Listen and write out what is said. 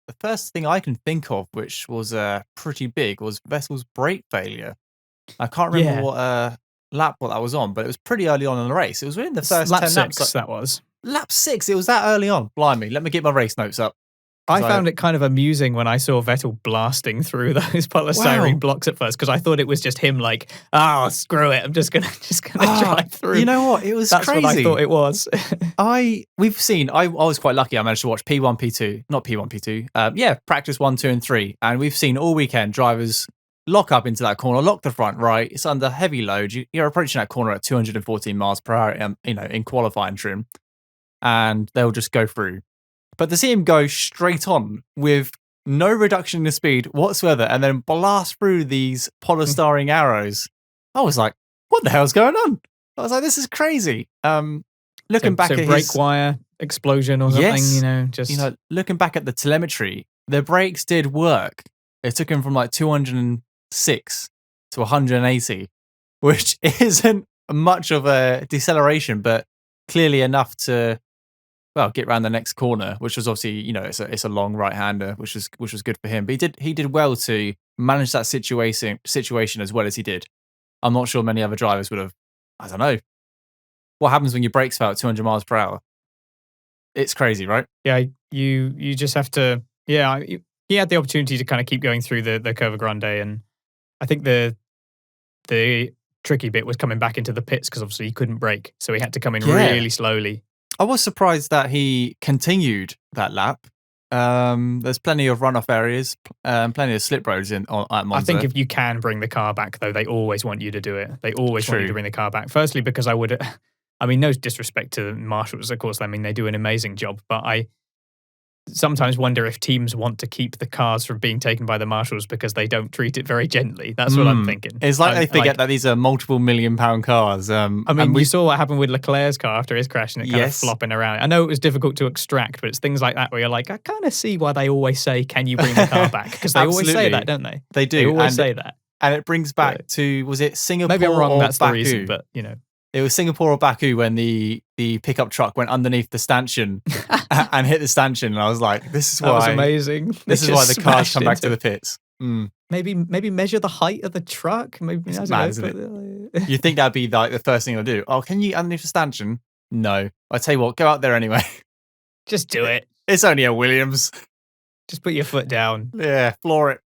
the first thing I can think of, which was pretty big, was Vettel's brake failure. I can't remember Yeah. what lap what that was on, but it was pretty early on in the race. It was within the first lap 10 six, laps. that was. Lap 6, it was that early on. Blimey, let me get my race notes up. I found it kind of amusing when I saw Vettel blasting through those polystyrene blocks at first, because I thought it was just him like, screw it, I'm just gonna drive through. You know what? It was That's crazy. What I thought it was. I was quite lucky. I managed to watch P1, P2, not P1, P2. Practice 1, 2, and 3. And we've seen all weekend drivers lock up into that corner, lock the front right. It's under heavy load. You're approaching that corner at 214 miles per hour, in qualifying trim, and they'll just go through. But to see him go straight on with no reduction in the speed whatsoever and then blast through these polystyrene arrows, I was like, what the hell's going on? I was like, this is crazy. Looking back at brake wire explosion or something, looking back at the telemetry, the brakes did work. It took him from like 206 to 180, which isn't much of a deceleration, but clearly enough to get around the next corner, which was obviously, it's a long right-hander, which was good for him. But he did well to manage that situation as well as he did. I'm not sure many other drivers would have. I don't know. What happens when your brakes fail at 200 miles per hour? It's crazy, right? Yeah, you just have to. Yeah, he had the opportunity to kind of keep going through the Curva Grande, and I think the tricky bit was coming back into the pits because obviously he couldn't brake, so he had to come in really slowly. I was surprised that he continued that lap. There's plenty of runoff areas, plenty of slip roads at Monza. I think if you can bring the car back, though, they always want you to do it. They always want you to bring the car back. Firstly, because no disrespect to the marshals, of course. I mean, they do an amazing job, but I sometimes wonder if teams want to keep the cars from being taken by the marshals because they don't treat it very gently. That's what I'm thinking. It's like they forget that these are multiple £1,000,000 cars. We saw what happened with Leclerc's car after his crash and it kind of flopping around. I know it was difficult to extract, but it's things like that where you're like, I kind of see why they always say, can you bring the car back? Because they always say that, don't they? They do. They always say that. And it brings back to, was it Singapore Maybe I'm wrong, or that's Baku? the reason, but It was Singapore or Baku when the pickup truck went underneath the stanchion and hit the stanchion, and I was like, "This is why." That was amazing. This is why the cars come back to the pits. Maybe measure the height of the truck. Maybe it's mad, isn't it? You think that'd be like the first thing they'll do? Oh, can you underneath the stanchion? No. I tell you what, go out there anyway. Just do it. It's only a Williams. Just put your foot down. Yeah, floor it.